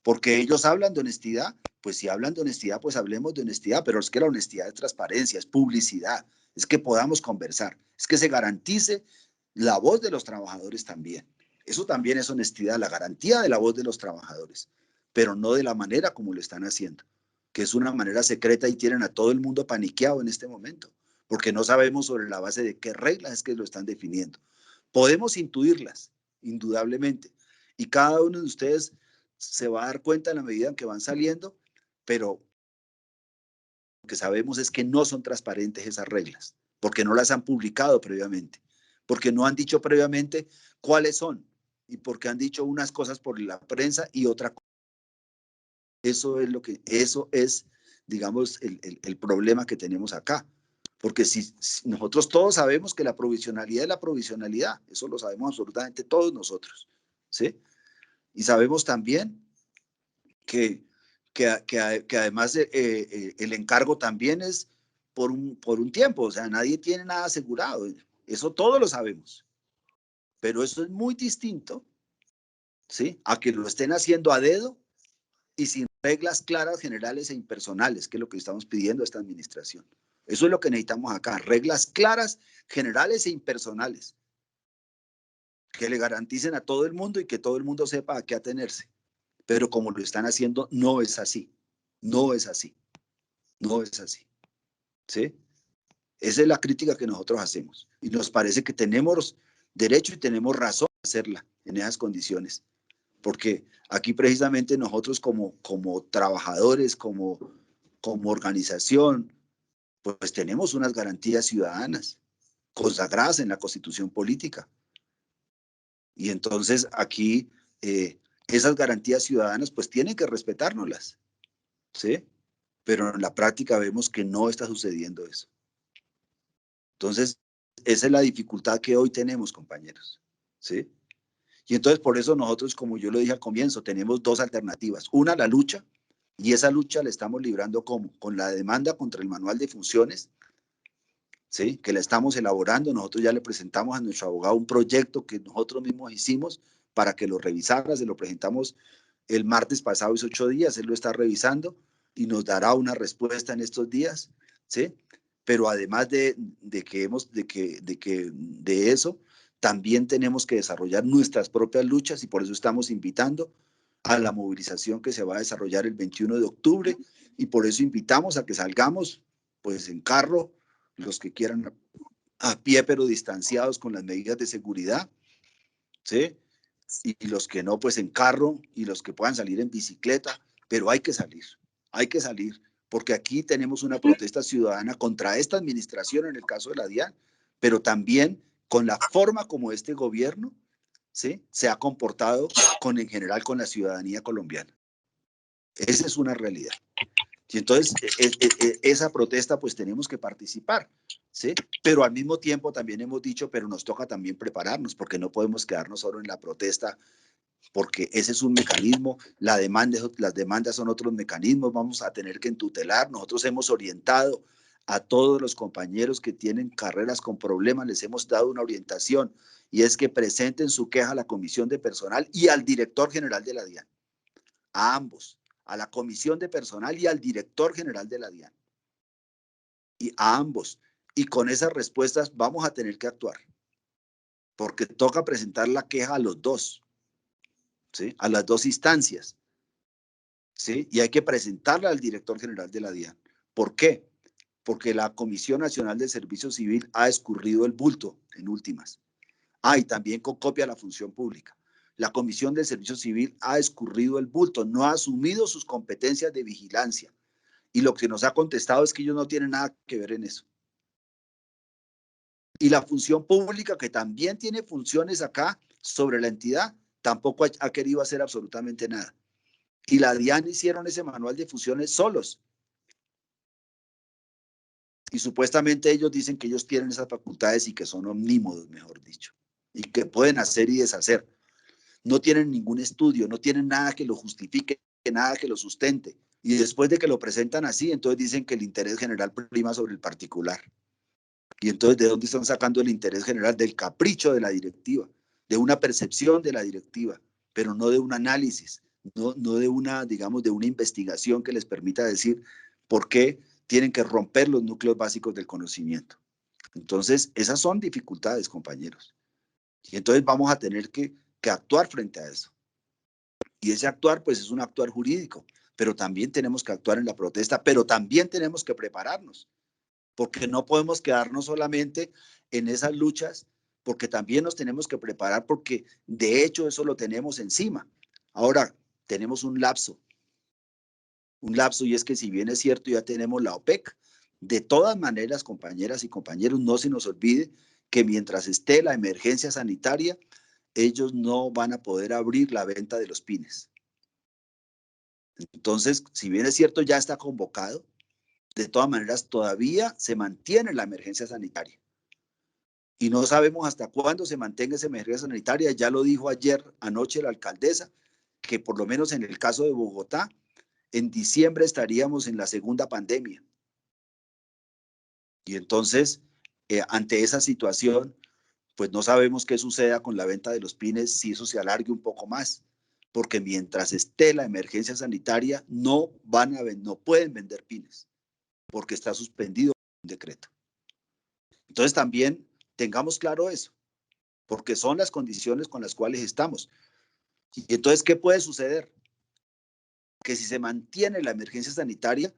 Porque ellos hablan de honestidad, pues si hablan de honestidad, pues hablemos de honestidad, pero es que la honestidad es transparencia, es publicidad, es que podamos conversar, es que se garantice la voz de los trabajadores también. Eso también es honestidad, la garantía de la voz de los trabajadores, pero no de la manera como lo están haciendo, que es una manera secreta y tienen a todo el mundo paniqueado en este momento, porque no sabemos sobre la base de qué reglas es que lo están definiendo. Podemos intuirlas, indudablemente, y cada uno de ustedes se va a dar cuenta en la medida en que van saliendo, pero lo que sabemos es que no son transparentes esas reglas, porque no las han publicado previamente, porque no han dicho previamente cuáles son y porque han dicho unas cosas por la prensa y otra cosa. Eso es, digamos, el problema que tenemos acá. Porque si nosotros todos sabemos que la provisionalidad es la provisionalidad, eso lo sabemos absolutamente todos nosotros, ¿sí? Y sabemos también que además el encargo también es por un tiempo, o sea, nadie tiene nada asegurado, eso todos lo sabemos, pero eso es muy distinto, ¿sí? A que lo estén haciendo a dedo y sin reglas claras, generales e impersonales, que es lo que estamos pidiendo a esta administración. Eso es lo que necesitamos acá, reglas claras, generales e impersonales, que le garanticen a todo el mundo y que todo el mundo sepa a qué atenerse. Pero como lo están haciendo, no es así, no es así, no es así, ¿sí? Esa es la crítica que nosotros hacemos y nos parece que tenemos derecho y tenemos razón de hacerla en esas condiciones, porque aquí precisamente nosotros como trabajadores, como organización, pues tenemos unas garantías ciudadanas consagradas en la Constitución política. Y entonces aquí esas garantías ciudadanas pues tienen que respetárnoslas, ¿sí? Pero en la práctica vemos que no está sucediendo eso. Entonces, esa es la dificultad que hoy tenemos, compañeros, ¿sí? Y entonces por eso nosotros, como yo lo dije al comienzo, tenemos dos alternativas. Una, la lucha, y esa lucha la estamos librando ¿cómo? Con la demanda contra el manual de funciones, ¿sí? Que la estamos elaborando. Nosotros ya le presentamos a nuestro abogado un proyecto que nosotros mismos hicimos para que lo revisara. Se lo presentamos el martes pasado, hace 8 días. Él lo está revisando y nos dará una respuesta en estos días, ¿sí? Pero además de eso, también tenemos que desarrollar nuestras propias luchas y por eso estamos invitando a la movilización que se va a desarrollar el 21 de octubre y por eso invitamos a que salgamos pues en carro, los que quieran a pie pero distanciados con las medidas de seguridad, ¿sí? Y los que no pues en carro y los que puedan salir en bicicleta, pero hay que salir, porque aquí tenemos una protesta ciudadana contra esta administración en el caso de la DIAN, pero también con la forma como este gobierno, ¿sí? Se ha comportado en general con la ciudadanía colombiana. Esa es una realidad. Y entonces esa protesta pues tenemos que participar, ¿sí? Pero al mismo tiempo también hemos dicho, pero nos toca también prepararnos porque no podemos quedarnos solo en la protesta porque ese es un mecanismo, las demandas son otros mecanismos, vamos a tener que entutelar. Nosotros hemos orientado A todos los compañeros que tienen carreras con problemas les hemos dado una orientación, y es que presenten su queja a la Comisión de Personal y al director general de la DIAN. A ambos, a la Comisión de Personal y al director general de la DIAN. Y a ambos. Y con esas respuestas vamos a tener que actuar, porque toca presentar la queja a los dos, ¿sí? A las dos instancias, ¿sí? Y hay que presentarla al director general de la DIAN. ¿Por qué? Porque la Comisión Nacional del Servicio Civil ha escurrido el bulto en últimas. Y también con copia a la función pública. La Comisión del Servicio Civil ha escurrido el bulto, no ha asumido sus competencias de vigilancia. Y lo que nos ha contestado es que ellos no tienen nada que ver en eso. Y la función pública, que también tiene funciones acá sobre la entidad, tampoco ha querido hacer absolutamente nada. Y la DIAN hicieron ese manual de funciones solos. Y supuestamente ellos dicen que ellos tienen esas facultades y que son omnímodos, mejor dicho, y que pueden hacer y deshacer. No tienen ningún estudio, no tienen nada que lo justifique, nada que lo sustente. Y después de que lo presentan así, entonces dicen que el interés general prima sobre el particular. Y entonces, ¿de dónde están sacando el interés general? Del capricho de la directiva, de una percepción de la directiva, pero no de un análisis, no de una, digamos, de una investigación que les permita decir por qué tienen que romper los núcleos básicos del conocimiento. Entonces, esas son dificultades, compañeros. Y entonces vamos a tener que actuar frente a eso. Y ese actuar, pues, es un actuar jurídico, pero también tenemos que actuar en la protesta, pero también tenemos que prepararnos, porque no podemos quedarnos solamente en esas luchas, porque también nos tenemos que preparar, porque de hecho eso lo tenemos encima. Ahora, tenemos un lapso, y es que si bien es cierto, ya tenemos la OPEC, de todas maneras, compañeras y compañeros, no se nos olvide que mientras esté la emergencia sanitaria, ellos no van a poder abrir la venta de los pines. Entonces, si bien es cierto, ya está convocado, de todas maneras todavía se mantiene la emergencia sanitaria. Y no sabemos hasta cuándo se mantenga esa emergencia sanitaria. Ya lo dijo anoche la alcaldesa, que por lo menos en el caso de Bogotá, en diciembre estaríamos en la segunda pandemia. Y entonces, ante esa situación, pues no sabemos qué suceda con la venta de los pines, si eso se alargue un poco más, porque mientras esté la emergencia sanitaria, no pueden vender pines, porque está suspendido un decreto. Entonces también tengamos claro eso, porque son las condiciones con las cuales estamos. Y entonces, ¿qué puede suceder? Que si se mantiene la emergencia sanitaria,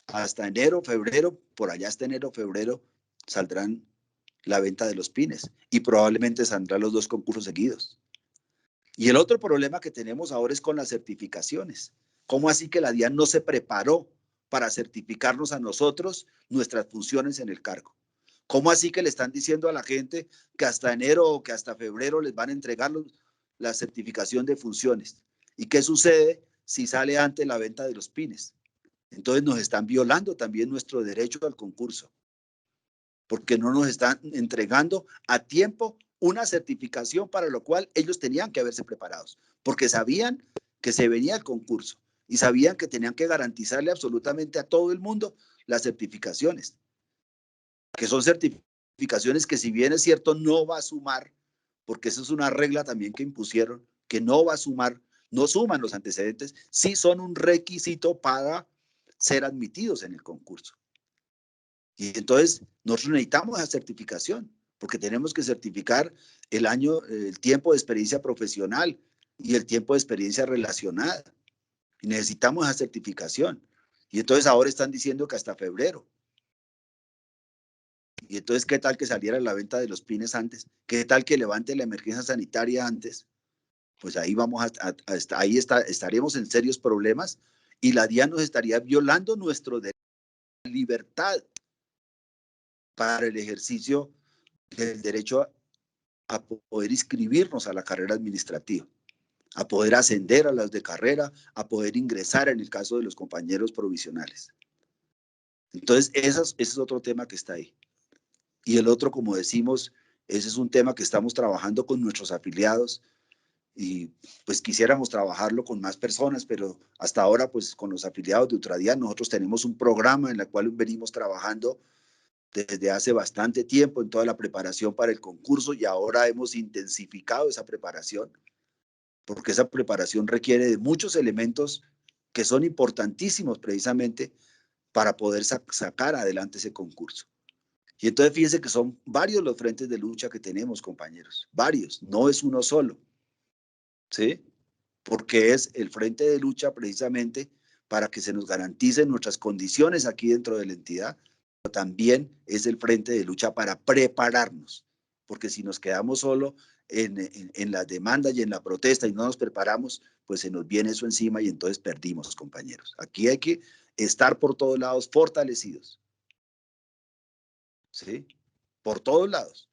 hasta enero, febrero, por allá hasta enero, febrero, saldrán la venta de los pines y probablemente saldrán los dos concursos seguidos. Y el otro problema que tenemos ahora es con las certificaciones. ¿Cómo así que la DIAN no se preparó para certificarnos a nosotros nuestras funciones en el cargo? ¿Cómo así que le están diciendo a la gente que hasta enero o que hasta febrero les van a entregar la certificación de funciones? ¿Y qué sucede si sale antes la venta de los pines? Entonces nos están violando también nuestro derecho al concurso, porque no nos están entregando a tiempo una certificación para lo cual ellos tenían que haberse preparados, porque sabían que se venía el concurso y sabían que tenían que garantizarle absolutamente a todo el mundo las certificaciones, que son certificaciones que, si bien es cierto, no va a sumar, porque eso es una regla también que impusieron, que no va a sumar, no suman los antecedentes, sí son un requisito para ser admitidos en el concurso. Y entonces nosotros necesitamos esa certificación, porque tenemos que certificar el tiempo de experiencia profesional y el tiempo de experiencia relacionada. Y necesitamos esa certificación. Y entonces ahora están diciendo que hasta febrero. Y entonces, ¿qué tal que saliera la venta de los pines antes? ¿Qué tal que levante la emergencia sanitaria antes? Pues ahí estaríamos en serios problemas y la DIAN nos estaría violando nuestro derecho a libertad para el ejercicio del derecho a poder inscribirnos a la carrera administrativa, a poder ascender a las de carrera, a poder ingresar en el caso de los compañeros provisionales. Entonces, ese es otro tema que está ahí. Y el otro, como decimos, ese es un tema que estamos trabajando con nuestros afiliados y pues quisiéramos trabajarlo con más personas, pero hasta ahora pues con los afiliados de Ultradian nosotros tenemos un programa en el cual venimos trabajando desde hace bastante tiempo en toda la preparación para el concurso y ahora hemos intensificado esa preparación porque esa preparación requiere de muchos elementos que son importantísimos precisamente para poder sacar adelante ese concurso. Y entonces fíjense que son varios los frentes de lucha que tenemos, compañeros, varios, no es uno solo, ¿sí? Porque es el frente de lucha precisamente para que se nos garanticen nuestras condiciones aquí dentro de la entidad, pero también es el frente de lucha para prepararnos, porque si nos quedamos solo en la demanda y en la protesta y no nos preparamos, pues se nos viene eso encima y entonces perdimos, compañeros. Aquí hay que estar por todos lados fortalecidos, ¿sí? Por todos lados,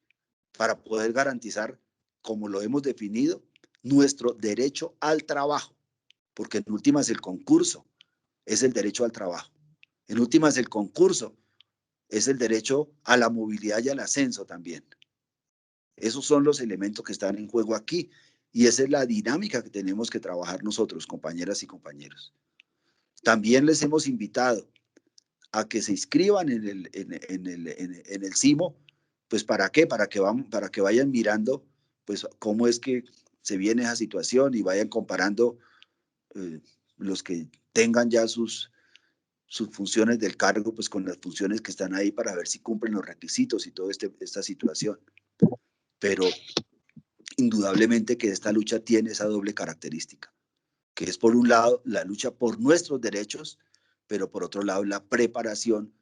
para poder garantizar, como lo hemos definido, nuestro derecho al trabajo, porque en últimas el concurso es el derecho al trabajo. En últimas el concurso es el derecho a la movilidad y al ascenso también. Esos son los elementos que están en juego aquí y esa es la dinámica que tenemos que trabajar nosotros, compañeras y compañeros. También les hemos invitado a que se inscriban en el CIMO, pues ¿para qué? Para que vayan mirando pues cómo es que se viene esa situación y vayan comparando los que tengan ya sus funciones del cargo pues con las funciones que están ahí para ver si cumplen los requisitos y toda esta situación. Pero indudablemente que esta lucha tiene esa doble característica, que es por un lado la lucha por nuestros derechos, pero por otro lado la preparación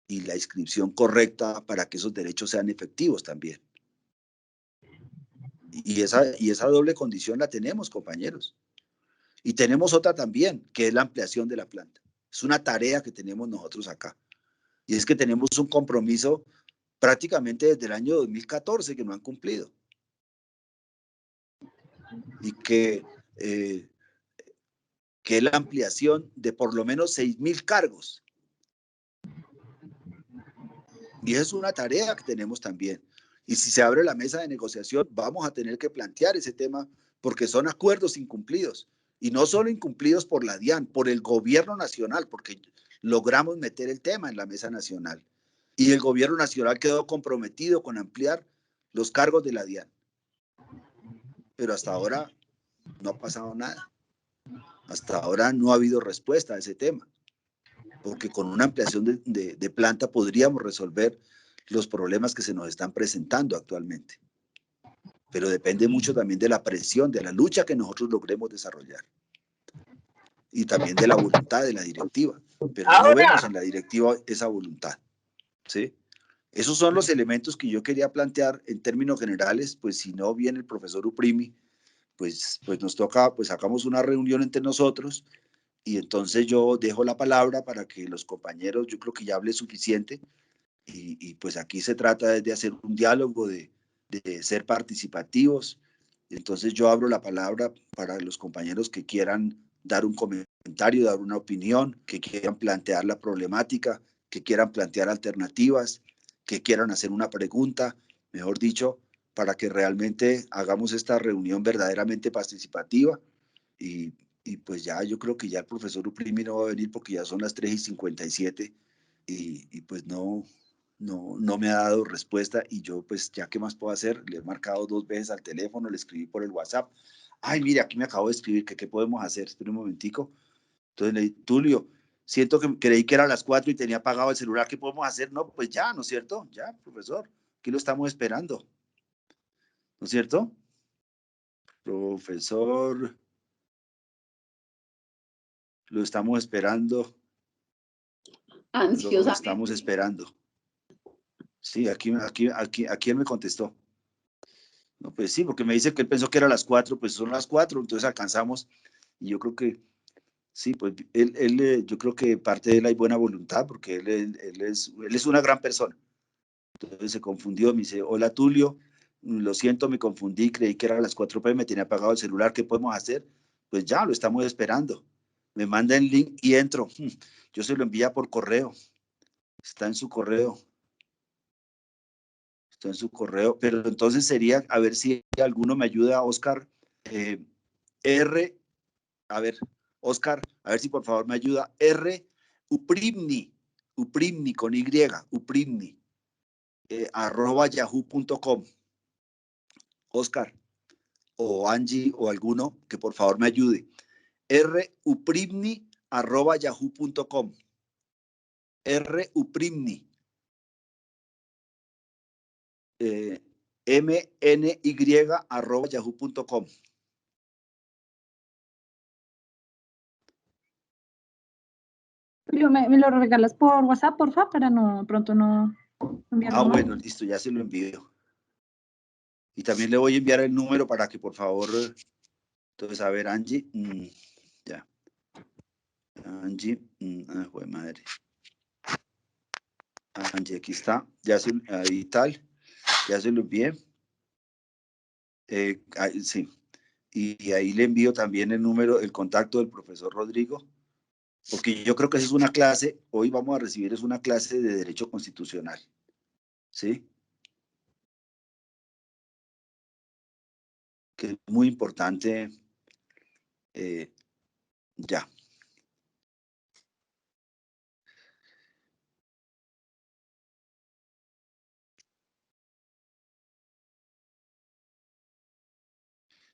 y la inscripción correcta para que esos derechos sean efectivos también. Y esa doble condición la tenemos, compañeros. Y tenemos otra también, que es la ampliación de la planta. Es una tarea que tenemos nosotros acá. Y es que tenemos un compromiso prácticamente desde el año 2014 que no han cumplido. Y que es la ampliación de por lo menos 6,000 cargos. Y es una tarea que tenemos también. Y si se abre la mesa de negociación, vamos a tener que plantear ese tema porque son acuerdos incumplidos. Y no solo incumplidos por la DIAN, por el gobierno nacional, porque logramos meter el tema en la mesa nacional. Y el gobierno nacional quedó comprometido con ampliar los cargos de la DIAN. Pero hasta ahora no ha pasado nada. Hasta ahora no ha habido respuesta a ese tema. Porque con una ampliación de planta podríamos resolver los problemas que se nos están presentando actualmente. Pero depende mucho también de la presión, de la lucha que nosotros logremos desarrollar. Y también de la voluntad de la directiva. Pero no vemos en la directiva esa voluntad, ¿sí? Esos son los elementos que yo quería plantear en términos generales, pues si no viene el profesor Uprimi, pues nos toca, pues sacamos una reunión entre nosotros y entonces yo dejo la palabra para que los compañeros, yo creo que ya hablé suficiente, y pues aquí se trata de hacer un diálogo, de ser participativos. Entonces yo abro la palabra para los compañeros que quieran dar un comentario, dar una opinión, que quieran plantear la problemática, que quieran plantear alternativas, que quieran hacer una pregunta, mejor dicho, para que realmente hagamos esta reunión verdaderamente participativa. Y pues ya yo creo que ya el profesor Uprimi no va a venir porque ya son las 3:57 y pues no me ha dado respuesta y yo pues ya qué más puedo hacer, le he marcado 2 veces al teléfono, le escribí por el WhatsApp, ay mire, aquí me acabo de escribir, que qué podemos hacer, espera un momentico, entonces le dije, Tulio, siento que creí que era las 4 y tenía apagado el celular, ¿qué podemos hacer? No, pues ya, ¿no es cierto? Ya, profesor, aquí lo estamos esperando, ¿no es cierto? Profesor, lo estamos esperando, lo estamos esperando. Sí, aquí él me contestó. No, pues sí, porque me dice que él pensó que era las 4, pues son las 4, entonces alcanzamos. Y yo creo que, sí, pues yo creo que parte de él hay buena voluntad, porque él es una gran persona. Entonces se confundió, me dice, hola Tulio, lo siento, me confundí, creí que era las 4 p.m, me tenía apagado el celular, ¿qué podemos hacer? Pues ya, lo estamos esperando. Me manda el link y entro. Yo se lo envía por correo. Está en su correo. Está en su correo, pero entonces sería a ver si alguno me ayuda, Oscar, R, a ver, Oscar, a ver si por favor me ayuda. R, Uprimni con Y, Uprimni, @yahoo.com. Oscar o Angie o alguno que por favor me ayude. ruprimni@yahoo.com. ruprimni. mny@yahoo.com. ¿Me lo regalas por WhatsApp, porfa, para pronto no enviarlo mal? Bueno, listo, ya se lo envío. Y también le voy a enviar el número para que por favor, entonces, a ver, Angie, ya. Angie, joder, madre. Angie, aquí está, ya se, ahí tal, ya se lo envié. Sí, y ahí le envío también el número, el contacto del profesor Rodrigo, porque yo creo que esa es una clase, hoy vamos a recibir, es una clase de Derecho Constitucional, ¿sí? Que es muy importante, ya.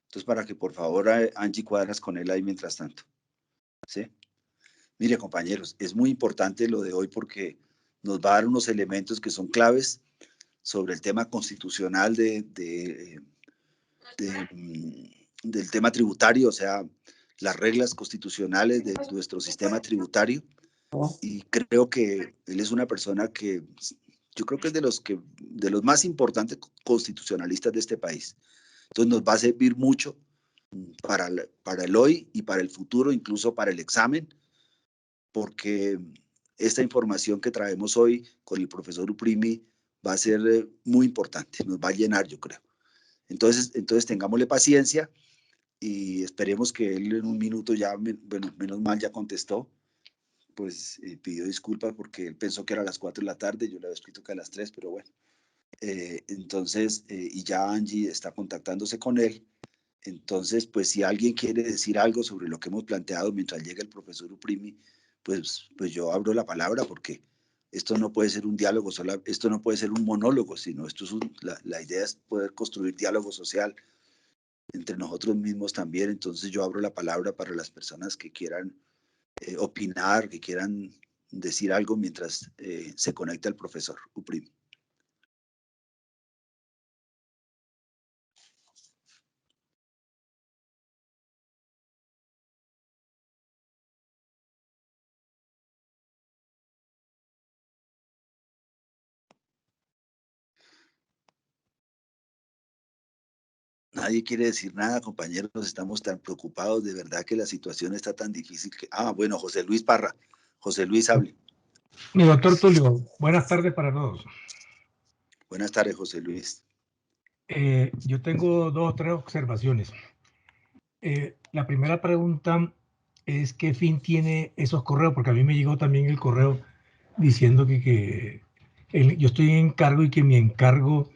Entonces, para que por favor Angie cuadras con él ahí mientras tanto, ¿sí? Mire, compañeros, es muy importante lo de hoy porque nos va a dar unos elementos que son claves sobre el tema constitucional del tema tributario, o sea, las reglas constitucionales de nuestro sistema tributario. Y creo que él es una persona que yo creo que es de los más importantes constitucionalistas de este país. Entonces nos va a servir mucho para el hoy y para el futuro, incluso para el examen, porque esta información que traemos hoy con el profesor Uprimi va a ser muy importante, nos va a llenar, yo creo. Entonces tengámosle paciencia y esperemos que él en un minuto ya, bueno, menos mal ya contestó, pues pidió disculpas porque él pensó que era a las 4 de la tarde, yo le había escrito que a las 3, pero bueno. Entonces, y ya Angie está contactándose con él. Entonces, pues si alguien quiere decir algo sobre lo que hemos planteado mientras llega el profesor Uprimi, pues yo abro la palabra porque esto no puede ser un diálogo, esto no puede ser un monólogo, sino esto es la idea es poder construir diálogo social entre nosotros mismos también. Entonces yo abro la palabra para las personas que quieran opinar, que quieran decir algo mientras se conecta el profesor Uprimi. Nadie quiere decir nada, compañeros, estamos tan preocupados, de verdad que la situación está tan difícil que... bueno, José Luis Parra. José Luis, hable. Mi doctor Tulio, buenas tardes para todos. Buenas tardes, José Luis. Yo tengo 2 o 3 observaciones. La primera pregunta es ¿qué fin tiene esos correos? Porque a mí me llegó también el correo diciendo que yo estoy en encargo y que mi encargo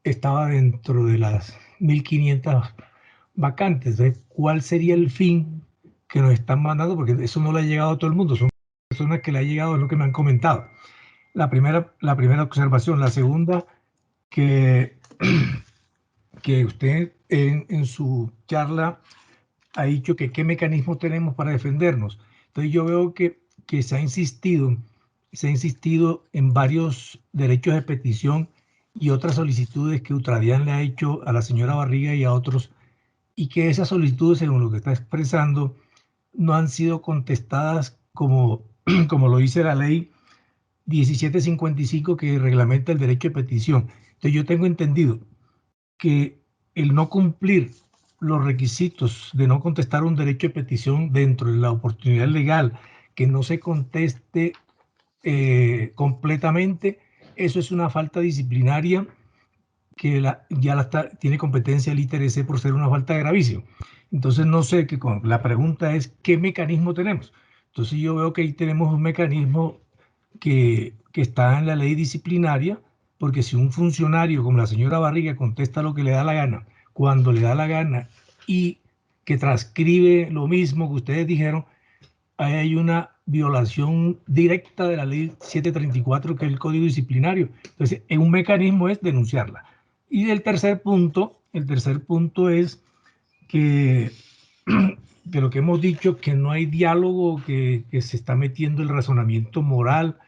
estaba dentro de las 1.500 vacantes. ¿Cuál sería el fin que nos están mandando? Porque eso no le ha llegado a todo el mundo, son personas que le ha llegado, es lo que me han comentado. La primera observación. La segunda, que usted en su charla ha dicho que qué mecanismo tenemos para defendernos. Entonces yo veo que se ha insistido en varios derechos de petición y otras solicitudes que Ultradian le ha hecho a la señora Barriga y a otros, y que esas solicitudes, según lo que está expresando, no han sido contestadas como lo dice la ley 1755 que reglamenta el derecho de petición. Entonces yo tengo entendido que el no cumplir los requisitos de no contestar un derecho de petición dentro de la oportunidad legal, que no se conteste completamente, eso es una falta disciplinaria que tiene competencia el ITRC por ser una falta gravísima. Entonces no sé, la pregunta es ¿qué mecanismo tenemos? Entonces yo veo que ahí tenemos un mecanismo que está en la ley disciplinaria, porque si un funcionario como la señora Barriga contesta lo que le da la gana, cuando le da la gana y que transcribe lo mismo que ustedes dijeron, ahí hay una violación directa de la ley 734, que es el Código Disciplinario. Entonces, un mecanismo es denunciarla. Y el tercer punto es que de lo que hemos dicho, que no hay diálogo, que se está metiendo el razonamiento moral,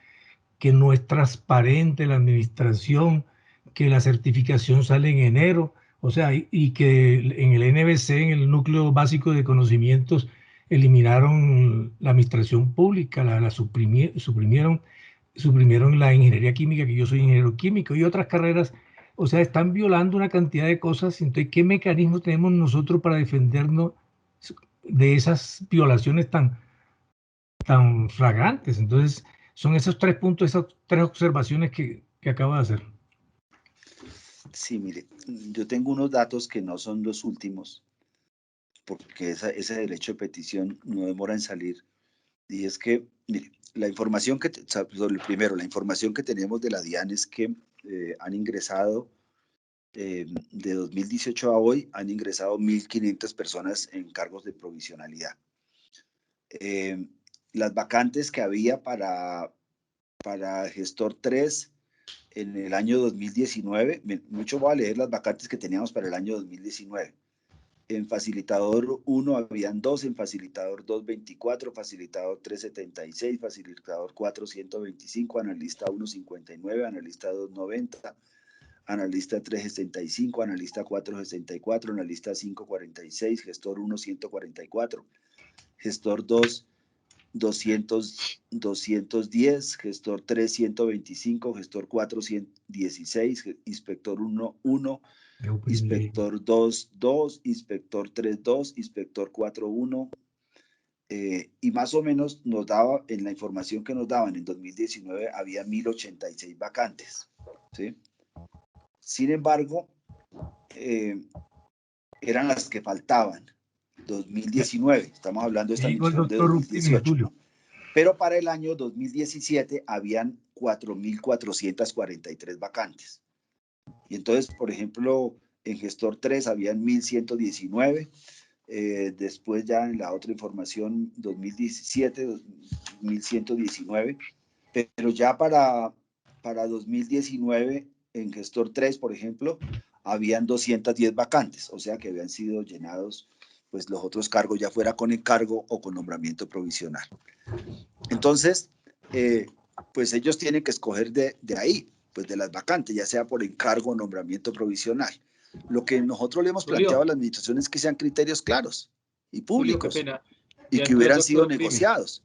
que no es transparente la administración, que la certificación sale en enero, o sea, y que en el NBC, en el Núcleo Básico de Conocimientos, eliminaron la administración pública, la suprimieron la ingeniería química, que yo soy ingeniero químico, y otras carreras. O sea, están violando una cantidad de cosas. Entonces, ¿qué mecanismo tenemos nosotros para defendernos de esas violaciones tan flagrantes? Entonces, son esos 3 puntos, esas 3 observaciones que acabo de hacer. Sí, mire, yo tengo unos datos que no son los últimos, porque ese derecho de petición no demora en salir. Y es que, mire, la información que, primero, la información que tenemos de la DIAN es que han ingresado, de 2018 a hoy, han ingresado 1.500 personas en cargos de provisionalidad. Las vacantes que había para gestor 3 en el año 2019, mucho voy a leer las vacantes que teníamos para el año 2019. En facilitador 1 habían 2, en facilitador 2, 24, facilitador 3, 76, facilitador 4, 125, analista 1, 59, analista 2, 90, analista 3, 65, analista 4, 64, analista 5, 46, gestor 1, 144, gestor 2, 210, gestor 3, 125, gestor 4, 116, inspector 1, 1, inspector 2, 2, inspector 3, 2, inspector 4, 1, y más o menos nos daba, en la información que nos daban en 2019, había 1.086 vacantes, ¿sí? Sin embargo, eran las que faltaban, 2019, estamos hablando de esta administración de 2018, ¿no? Pero para el año 2017 habían 4.443 vacantes. Y entonces, por ejemplo, en gestor 3 habían 1.119, después ya en la otra información 2017, 1.119, pero ya para 2019 en gestor 3, por ejemplo, habían 210 vacantes, o sea que habían sido llenados pues los otros cargos, ya fuera con encargo o con nombramiento provisional. Entonces, pues ellos tienen que escoger de ahí, pues de las vacantes, ya sea por encargo o nombramiento provisional. Lo que nosotros le hemos planteado a la administración es que sean criterios claros y públicos, y que hubieran sido negociados.